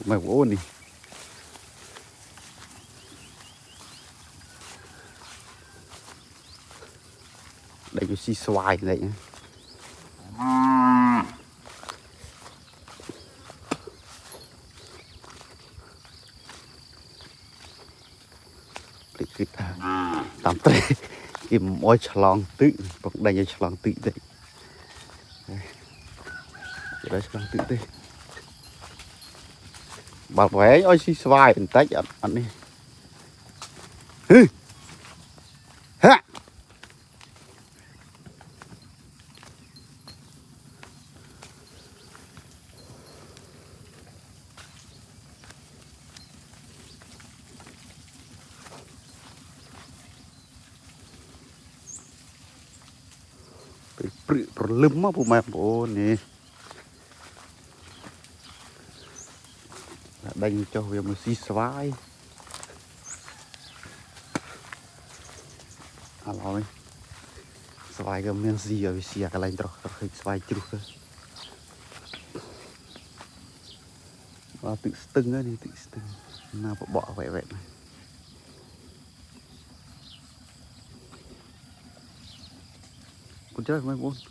mày bố đi đây cho xì xoài này nhé. Tạm tới kìm môi chlong tự bọc đây cho chlong tự đấy đây chlong tự đấy bảo vé ôi xì xoài tách ăn đi ha lưng á bố mẹ bố nè đánh cho về một xí xoài rồi xoài cái miếng gì ở xí cái lạnh rồi xoài chua và tự tưng á đi tự tưng nào bỏ vậy vậy này con chơi mấy bố